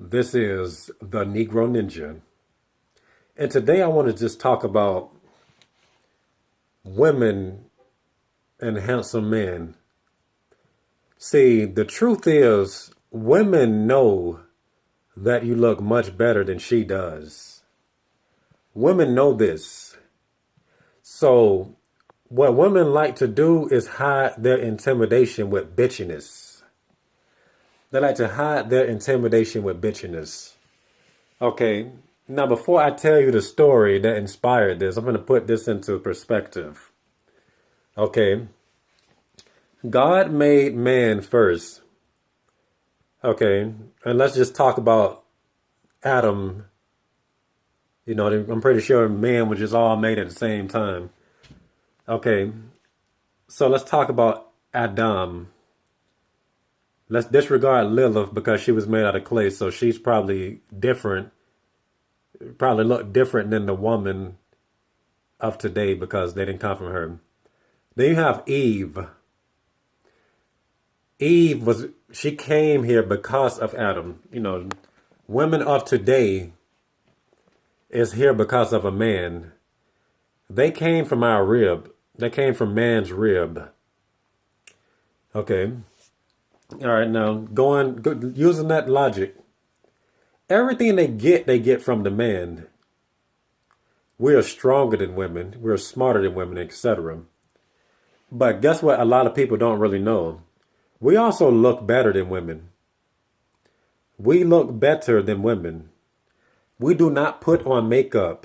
This is the Negro Ninja. And today I want to just talk about women and handsome men. See, the truth is, women know that you look much better than she does. Women know this. So, what women like to do is hide their intimidation with bitchiness. They like to hide their intimidation with bitchiness. Okay, now before I tell you the story that inspired this, I'm going to put this into perspective. Okay, God made man first. Okay, and let's just talk about Adam. You know, I'm pretty sure man was just all made at the same time. Okay, so let's talk about Adam. Let's disregard Lilith because she was made out of clay, so she's probably different, probably look different than the woman of today because they didn't come from her. Then you have Eve. She came here because of Adam. You know, women of today is here because of a man. They came from our rib. They came from man's rib. Okay. All right, now using that logic, everything they get from the man. We are stronger than women. We're smarter than women, etc. But guess what? A lot of people don't really know. We also look better than women. We look better than women. We do not put on makeup.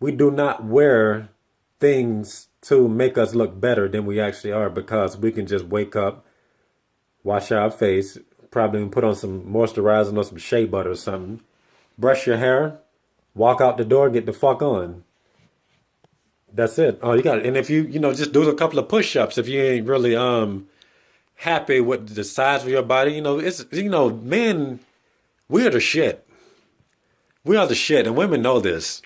We do not wear things to make us look better than we actually are because we can just wake up, wash our face, probably put on some moisturizer or some shea butter or something, brush your hair, walk out the door, get the fuck on. That's it. Oh, you got it. And if you just do a couple of push-ups if you ain't really happy with the size of your body, men, we are the shit. We are the shit, and women know this.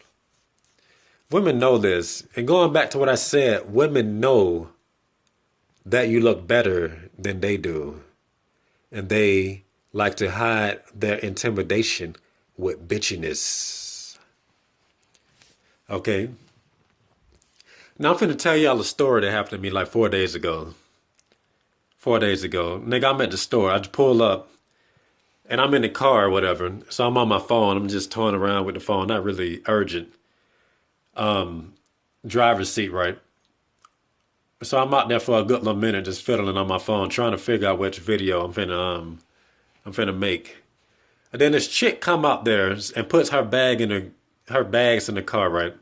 Women know this. And going back to what I said, women know that you look better than they do. And they like to hide their intimidation with bitchiness. Okay. Now I'm finna tell y'all a story that happened to me like 4 days ago. 4 days ago. Nigga, I'm at the store. I just pull up and I'm in the car or whatever. So I'm on my phone. I'm just toying around with the phone. Not really urgent. Driver's seat, right? So I'm out there for a good little minute just fiddling on my phone, trying to figure out which video I'm finna make. And then this chick come out there and puts her bags in the car, right?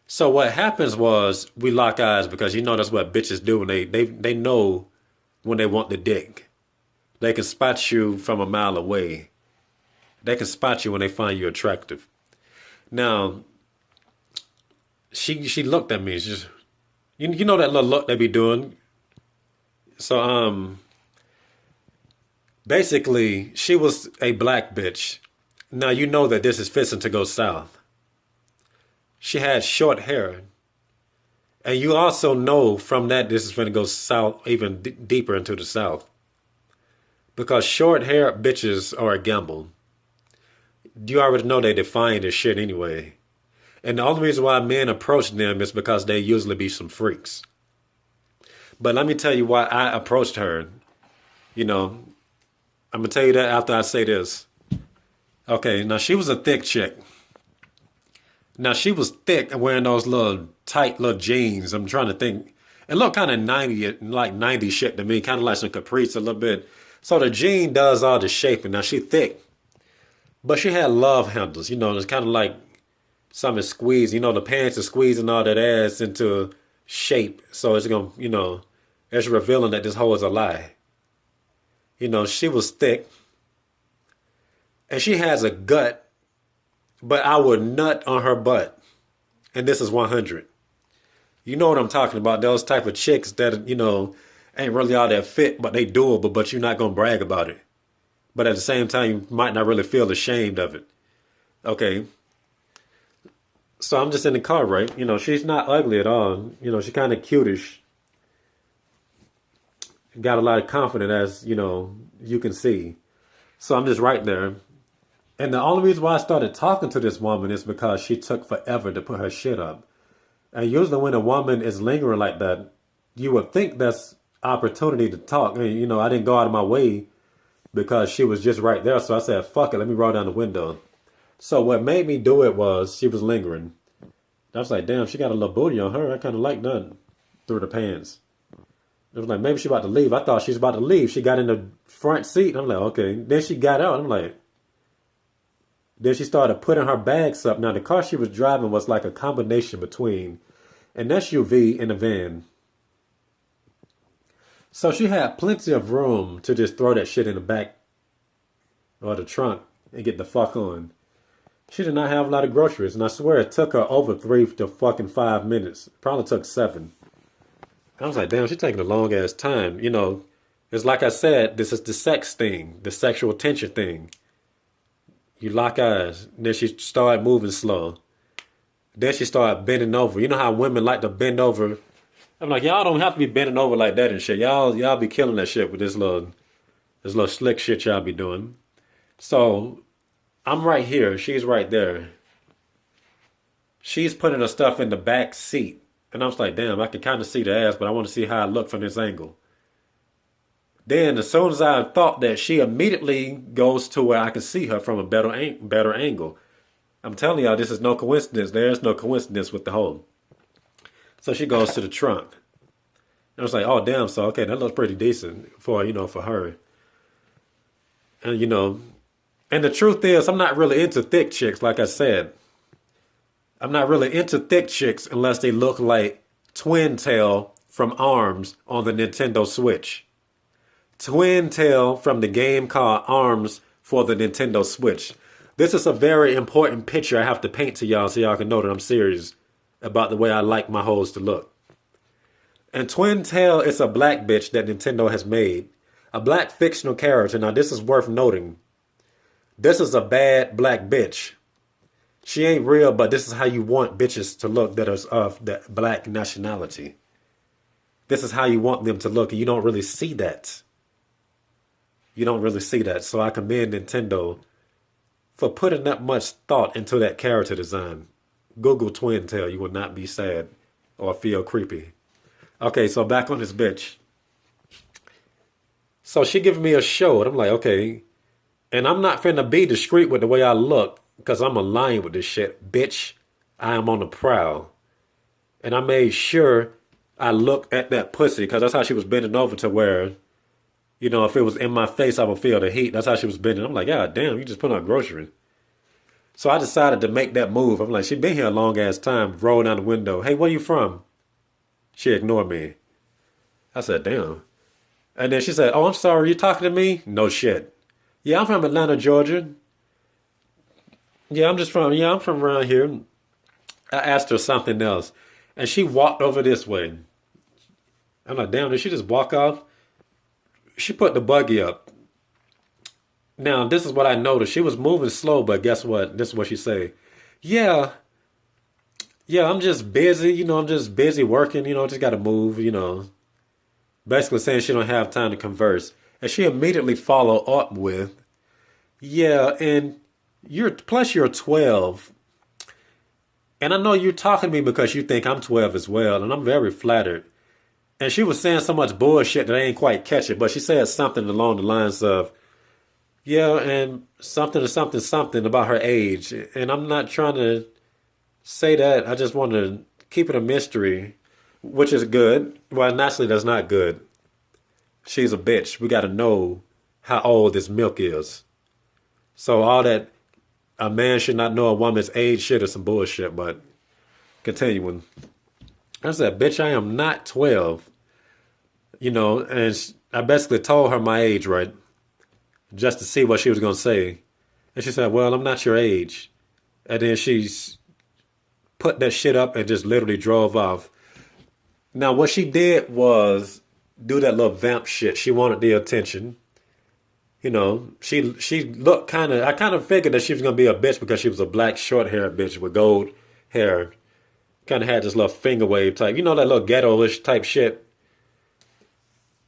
So what happens was we lock eyes because that's what bitches do. And they know when they want the dick. They can spot you from a mile away. They can spot you when they find you attractive. Now, she looked at me. It's just, you know that little look they be doing. So basically, she was a black bitch. Now you know that this is fixing to go south. She had short hair. And you also know from that this is going to go south, even deeper into the south. Because short hair bitches are a gamble. You already know they define this shit anyway. And the only reason why men approach them is because they usually be some freaks. But let me tell you why I approached her. I'm going to tell you that after I say this. Okay, now she was a thick chick. Now she was thick and wearing those little tight little jeans. I'm trying to think. It looked kind of 90 shit to me, kind of like some capris a little bit. So the jean does all the shaping. Now she thick, but she had love handles. It's kind of like something squeezed. The pants are squeezing all that ass into shape. So it's gonna, it's revealing that this hoe is a lie. She was thick, and she has a gut. But I would nut on her butt. And this is 100. You know what I'm talking about. Those type of chicks that, ain't really all that fit, but they doable, but you're not going to brag about it. But at the same time, you might not really feel ashamed of it. Okay. So I'm just in the car, right? She's not ugly at all. She's kind of cutish. Got a lot of confidence, as, you can see. So I'm just right there. And the only reason why I started talking to this woman is because she took forever to put her shit up. And usually when a woman is lingering like that, you would think that's opportunity to talk. And, you know, I didn't go out of my way because she was just right there. So I said, fuck it, let me roll down the window. So what made me do it was she was lingering. I was like, damn, she got a little booty on her. I kind of like that through the pants. It was like, maybe she about to leave. I thought she was about to leave. She got in the front seat. I'm like, okay. Then she got out. I'm like, then she started putting her bags up. Now, the car she was driving was like a combination between an SUV and a van. So she had plenty of room to just throw that shit in the back or the trunk and get the fuck on. She did not have a lot of groceries, and I swear it took her over 3 to fucking 5 minutes. Probably took 7. I was like, damn, she's taking a long ass time. You know, it's like I said, this is the sex thing, the sexual tension thing. You lock eyes. Then she started moving slow. Then she started bending over. You know how women like to bend over? I'm like, y'all don't have to be bending over like that and shit. Y'all be killing that shit with this little slick shit y'all be doing. So I'm right here. She's right there. She's putting her stuff in the back seat. And I was like, damn, I can kind of see the ass, but I want to see how I look from this angle. Then as soon as I thought that, she immediately goes to where I can see her from a better angle. I'm telling y'all, this is no coincidence. There's no coincidence with the whole. So she goes to the trunk. And I was like, oh, damn, so, okay, that looks pretty decent for, you know, for her. And, you know, and the truth is, I'm not really into thick chicks, like I said. I'm not really into thick chicks unless they look like Twin Tail from ARMS on the Nintendo Switch. Twin Tail from the game called ARMS for the Nintendo Switch. This is a very important picture I have to paint to y'all so y'all can know that I'm serious about the way I like my hoes to look. And Twin Tail is a black bitch that Nintendo has made. A black fictional character. Now this is worth noting. This is a bad black bitch. She ain't real, but this is how you want bitches to look that are of the black nationality. This is how you want them to look, and you don't really see that. You don't really see that. So I commend Nintendo for putting that much thought into that character design. Google Twin Tail, you will not be sad or feel creepy. Okay, so back on this bitch. So she giving me a show, and I'm like, okay. And I'm not finna be discreet with the way I look, because I'm a lion with this shit. Bitch, I am on the prowl. And I made sure I looked at that pussy, because that's how she was bending over to where, you know, if it was in my face, I would feel the heat. That's how she was bending. I'm like, God damn, you just put on groceries. So I decided to make that move. I'm like, she been here a long ass time, roll down the window. Hey, where you from? She ignored me. I said, damn. And then she said, oh, I'm sorry, you talking to me? No shit. Yeah, I'm from Atlanta, Georgia. I'm from around here. I asked her something else. And she walked over this way. I'm like, damn, did she just walk off? She put the buggy up. Now, this is what I noticed. She was moving slow, but guess what? This is what she said. Yeah, I'm just busy. You know, I'm just busy working. You know, just got to move, you know. Basically saying she don't have time to converse. And she immediately followed up with, yeah, and you're 12. And I know you're talking to me because you think I'm 12 as well. And I'm very flattered. And she was saying so much bullshit that I ain't quite catch it. But she said something along the lines of, yeah, and something about her age. And I'm not trying to say that. I just want to keep it a mystery, which is good. Well, naturally, that's not good. She's a bitch. We got to know how old this milk is. So all that a man should not know a woman's age shit is some bullshit. But continuing. I said, bitch, I am not 12. You know, and I basically told her my age, right? Just to see what she was going to say. And she said, well, I'm not your age. And then she's put that shit up and just literally drove off. Now, what she did was do that little vamp shit. She wanted the attention. You know, she looked kind of, I kind of figured that she was going to be a bitch because she was a black short-haired bitch with gold hair. Kind of had this little finger wave type, you know, that little ghetto-ish type shit.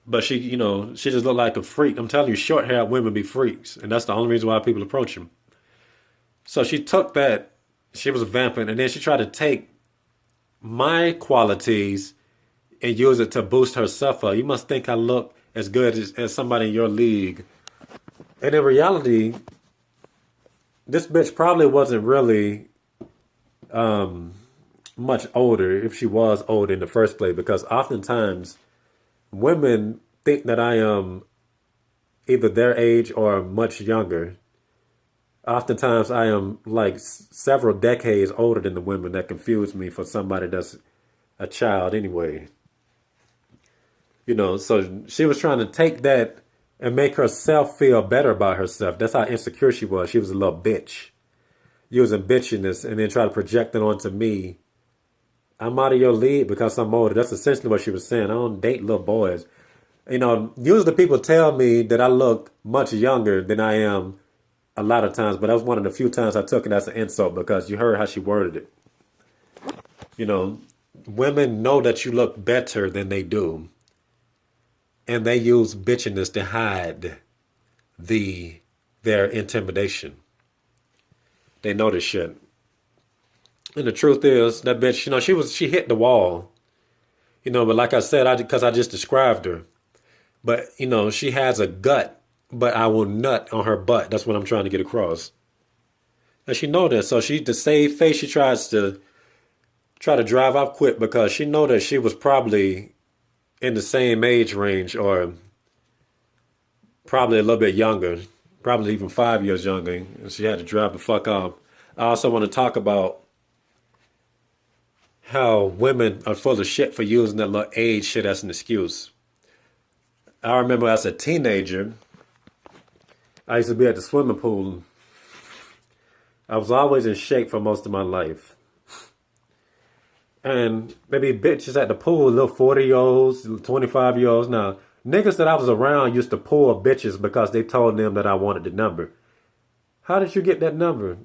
But she, she just looked like a freak. I'm telling you, short-haired women be freaks, and that's the only reason why people approach them. So she took that, she was vamping, and then she tried to take my qualities and use it to boost herself up. You must think I look as good as somebody in your league. And in reality, this bitch probably wasn't really much older if she was old in the first place, because oftentimes women think that I am either their age or much younger. Oftentimes I am like several decades older than the women that confuse me for somebody that's a child anyway. So she was trying to take that and make herself feel better about herself. That's how insecure she was. She was a little bitch. Using bitchiness and then try to project it onto me. I'm out of your league because I'm older. That's essentially what she was saying. I don't date little boys. Usually people tell me that I look much younger than I am a lot of times, but that was one of the few times I took it as an insult because you heard how she worded it. Women know that you look better than they do, and they use bitchiness to hide their intimidation. They know this shit. And the truth is, that bitch, she hit the wall. But like I said, because I just described her. But, she has a gut, but I will nut on her butt. That's what I'm trying to get across. And she know that. So to save face, she tries to drive off quick because she know that she was probably in the same age range or probably a little bit younger, probably even 5 years younger. And she had to drive the fuck off. I also want to talk about how women are full of shit for using that little age shit as an excuse. I remember as a teenager, I used to be at the swimming pool. I was always in shape for most of my life. And there be bitches at the pool, little 40-year-olds, 25-year-olds. Now, niggas that I was around used to pull bitches because they told them that I wanted the number. How did you get that number?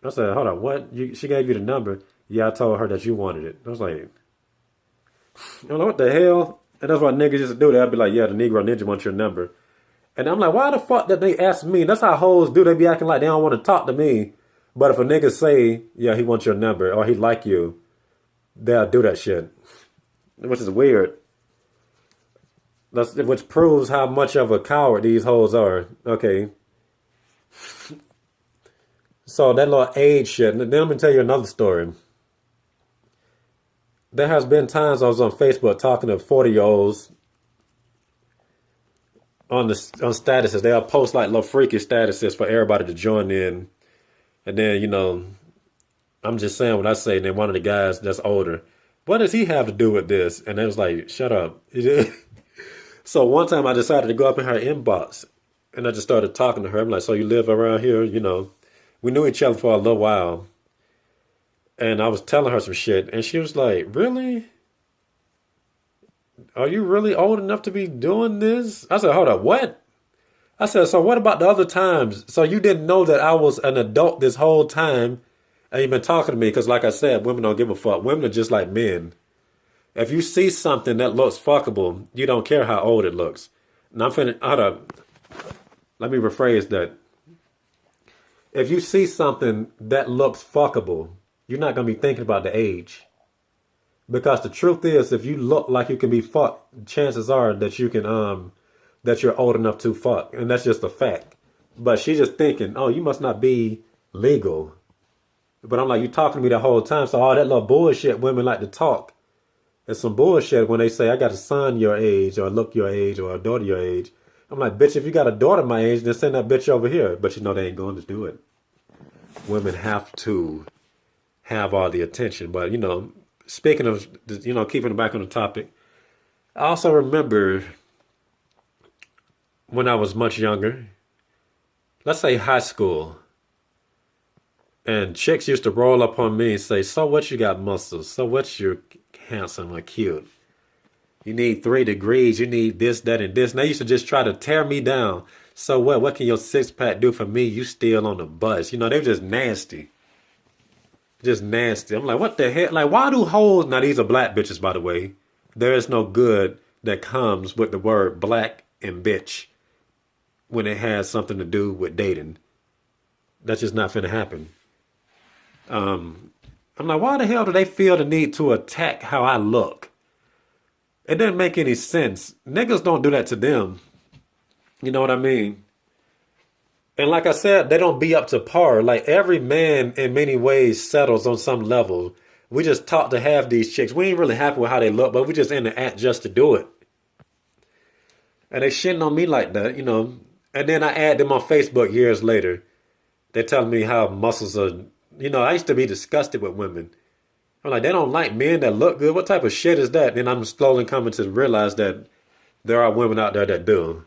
I said, hold on, what? She gave you the number? Yeah, I told her that you wanted it. I was like, I don't know what the hell. And that's what niggas used to do. They'd be like, yeah, the Negro Ninja wants your number. And I'm like, why the fuck did they ask me? That's how hoes do. They be acting like they don't want to talk to me. But if a nigga say, yeah, he wants your number or he like you, they'll do that shit. Which is weird. Which proves how much of a coward these hoes are. Okay. So that little age shit. And then let me tell you another story. There has been times I was on Facebook talking to 40-year-olds on statuses. They'll post like little freaky statuses for everybody to join in. And then, I'm just saying what I say. And then one of the guys that's older, what does he have to do with this? And it was like, shut up. So one time I decided to go up in her inbox and I just started talking to her. I'm like, so you live around here? We knew each other for a little while. And I was telling her some shit. And she was like, really? Are you really old enough to be doing this? I said, hold up, what? I said, so what about the other times? So you didn't know that I was an adult this whole time and you've been talking to me? Because like I said, women don't give a fuck. Women are just like men. If you see something that looks fuckable, you don't care how old it looks. And hold up. Let me rephrase that. If you see something that looks fuckable, you're not going to be thinking about the age. Because the truth is, if you look like you can be fucked, chances are that you can, that you're old enough to fuck. And that's just a fact. But she's just thinking, oh, you must not be legal. But I'm like, you talking to me the whole time. So all that little bullshit women like to talk. It's some bullshit when they say, I got a son your age, or look your age, or a daughter your age. I'm like, bitch, if you got a daughter my age, then send that bitch over here. But they ain't going to do it. Women have to have all the attention. But, speaking of, keeping it back on the topic, I also remember when I was much younger, let's say high school, and chicks used to roll up on me and say, so what, you got muscles? So what, you're handsome or cute? You need 3 degrees. You need this, that, and this. And they used to just try to tear me down. So what? What can your 6-pack do for me? You still on the bus. They were just nasty. Just nasty. I'm like, what the hell? Like, why do hoes... Now, these are black bitches, by the way. There is no good that comes with the word black and bitch when it has something to do with dating. That's just not finna happen. I'm like, why the hell do they feel the need to attack how I look? It doesn't make any sense. Niggas don't do that to them. You know what I mean? And like I said, they don't be up to par. Like every man in many ways settles on some level. We just taught to have these chicks. We ain't really happy with how they look, but we just in the act just to do it. And they shitting on me like that, you know. And then I add them on Facebook years later. They're telling me how muscles are, you know, I used to be disgusted with women. I'm like, they don't like men that look good. What type of shit is that? And I'm slowly coming to realize that there are women out there that do.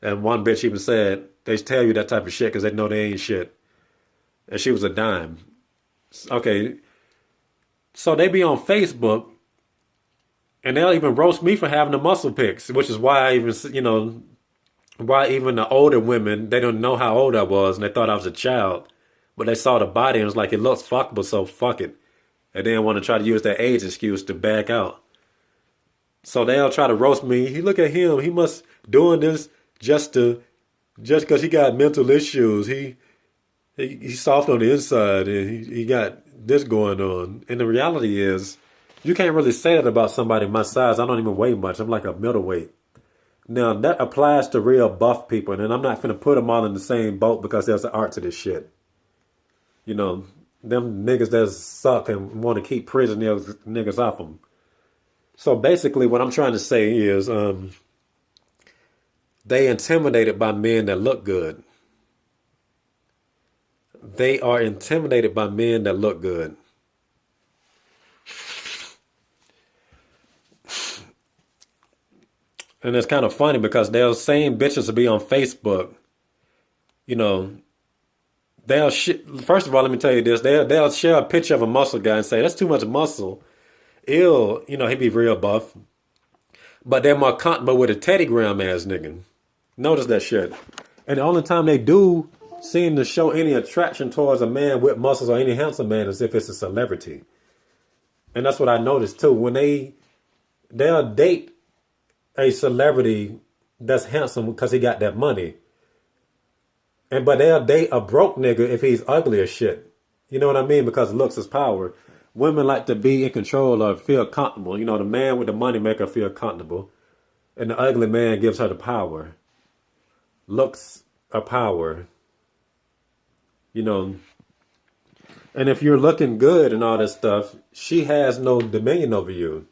And one bitch even said, they tell you that type of shit because they know they ain't shit. And she was a dime. Okay. So they be on Facebook and they'll even roast me for having the muscle pics, which is why I even, you know, why even the older women, they don't know how old I was and they thought I was a child. But they saw the body and was like, it looks fuckable, so fuck it. And then want to try to use that age excuse to back out. So they'll try to roast me. He look at him. He must doing this just because he got mental issues. He's soft on the inside and he got this going on. And the reality is, you can't really say that about somebody my size. I don't even weigh much. I'm like a middleweight. Now that applies to real buff people, and I'm not finna put them all in the same boat because there's an art to this shit. You know, them niggas that suck and want to keep prison niggas off them. So basically what I'm trying to say is they intimidated by men that look good. They are intimidated by men that look good. And it's kind of funny because those same bitches will be on Facebook, you know, first of all, let me tell you this. They'll share a picture of a muscle guy and say, that's too much muscle. Ew, you know, he be real buff. But they're more comfortable with a Teddy Graham ass nigga. Notice that shit. And the only time they do seem to show any attraction towards a man with muscles or any handsome man is if it's a celebrity. And that's what I noticed too. When they'll date a celebrity that's handsome because he got that money. But they'll date a broke nigga if he's ugly as shit. You know what I mean? Because looks is power. Women like to be in control or feel comfortable. You know, the man with the money make her feel comfortable. And the ugly man gives her the power. Looks are power. You know. And if you're looking good and all this stuff, she has no dominion over you.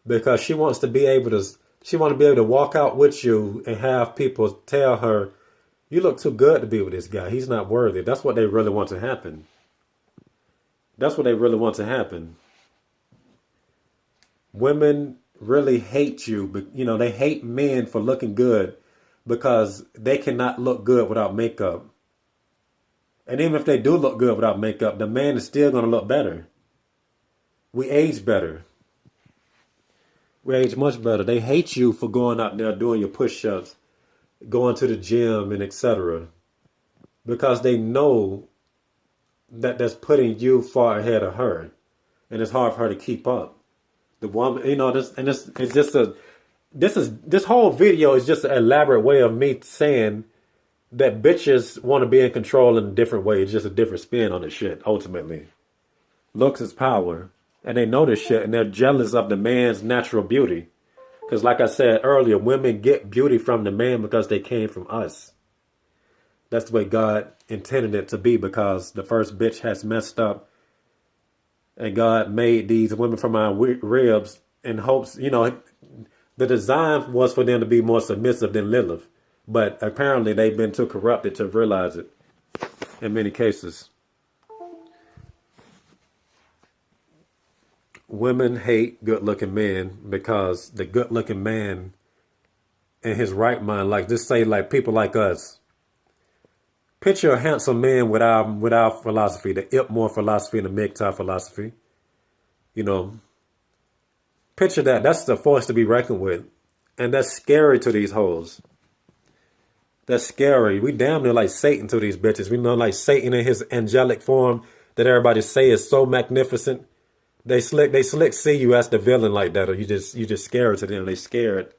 Because she wants to be able to walk out with you and have people tell her, you look too good to be with this guy. He's not worthy. That's what they really want to happen. That's what they really want to happen. Women really hate you, but you know, they hate men for looking good because they cannot look good without makeup. And even if they do look good without makeup, the man is still going to look better. We age better. We age much better. They hate you for going out there doing your push-ups, going to the gym and etc. Because they know that that's putting you far ahead of her. And it's hard for her to keep up. The woman, you know, this whole video is just an elaborate way of me saying that bitches want to be in control in a different way. It's just a different spin on the shit, ultimately. Looks is power. And they know this shit, and they're jealous of the man's natural beauty. Because like I said earlier, women get beauty from the man because they came from us. That's the way God intended it to be, because the first bitch has messed up. And God made these women from our ribs in hopes, you know, the design was for them to be more submissive than Lilith. But apparently they've been too corrupted to realize it in many cases. Women hate good-looking men because the good-looking man in his right mind, like just say like people like us. Picture a handsome man with our philosophy, the Ipmore philosophy and the MGTOW philosophy. You know, picture that. That's the force to be reckoned with. And that's scary to these hoes. That's scary. We damn near like Satan to these bitches. We know like Satan in his angelic form that everybody say is so magnificent. They slick see you as the villain like that, or you just scared to them. They scared,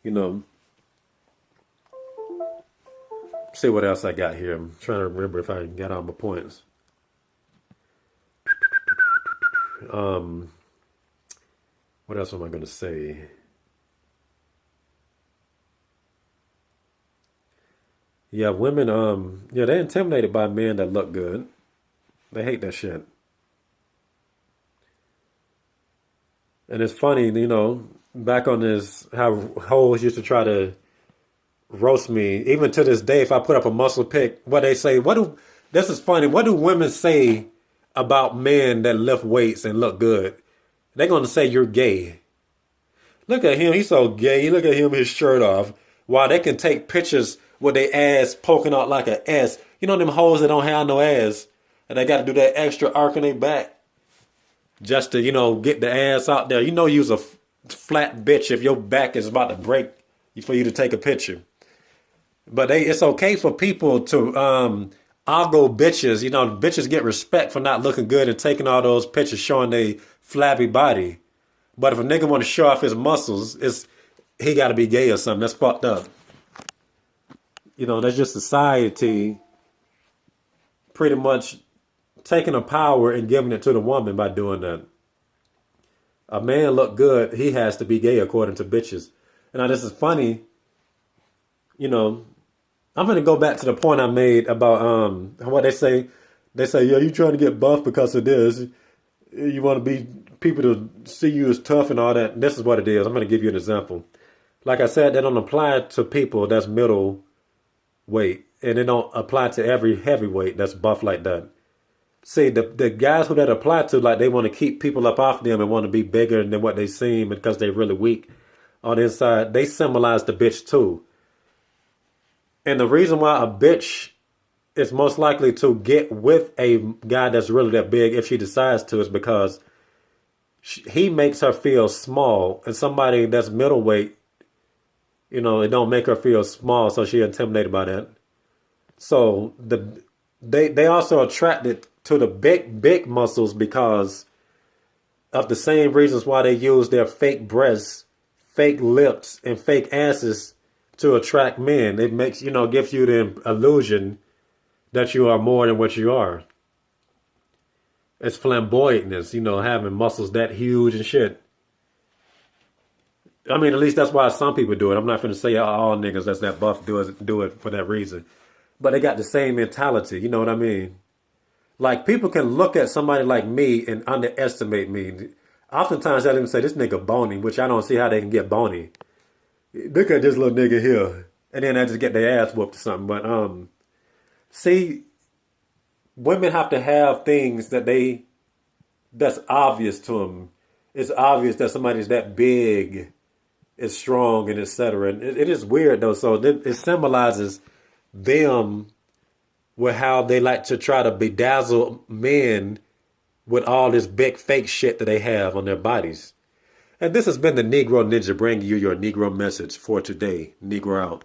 you know. See what else I got here. I'm trying to remember if I got all my points. Um, what else am I gonna say? Yeah, women. Yeah, they're intimidated by men that look good. They hate that shit. And it's funny, back on this, how hoes used to try to roast me. Even to this day, if I put up a muscle pic, what they say, this is funny, what do women say about men that lift weights and look good? They're going to say you're gay. Look at him, he's so gay. Look at him, his shirt off. While they can take pictures with their ass poking out like an ass. You know them hoes that don't have no ass, and they got to do that extra arc in their back just to, get the ass out there. You's a flat bitch if your back is about to break for you to take a picture. But it's okay for people to ogle bitches. Bitches get respect for not looking good and taking all those pictures showing their flabby body. But if a nigga want to show off his muscles, he got to be gay or something. That's fucked up. That's just society pretty much taking the power and giving it to the woman by doing that. A man look good, he has to be gay according to bitches. And now this is funny, I'm gonna go back to the point I made about what they say. They say, yeah, you trying to get buff because of this. You want to be people to see you as tough and all that. And this is what it is. I'm gonna give you an example. Like I said, that don't apply to people that's middle weight, and it don't apply to every heavyweight that's buff like that. See, the guys who that apply to, like they want to keep people up off them and want to be bigger than what they seem because they're really weak on the inside, they symbolize the bitch too. And the reason why a bitch is most likely to get with a guy that's really that big, if she decides to, is because he makes her feel small. And somebody that's middleweight, it don't make her feel small, so she's intimidated by that. So they also attracted to the big muscles because of the same reasons why they use their fake breasts, fake lips, and fake asses to attract men. It makes, gives you the illusion that you are more than what you are. It's flamboyantness, having muscles that huge and shit. I mean, at least that's why some people do it. I'm not going to say all niggas that's that buff do it for that reason. But they got the same mentality, you know what I mean? Like, people can look at somebody like me and underestimate me. Oftentimes they'll even say, this nigga bony, which I don't see how they can get bony. Look at this little nigga here. And then they just get their ass whooped or something. But, see, women have to have things that's obvious to them. It's obvious that somebody's that big, is strong, and etc. And it is weird, though. So it symbolizes them with how they like to try to bedazzle men with all this big fake shit that they have on their bodies. And this has been the Negro Ninja bringing you your Negro message for today. Negro out.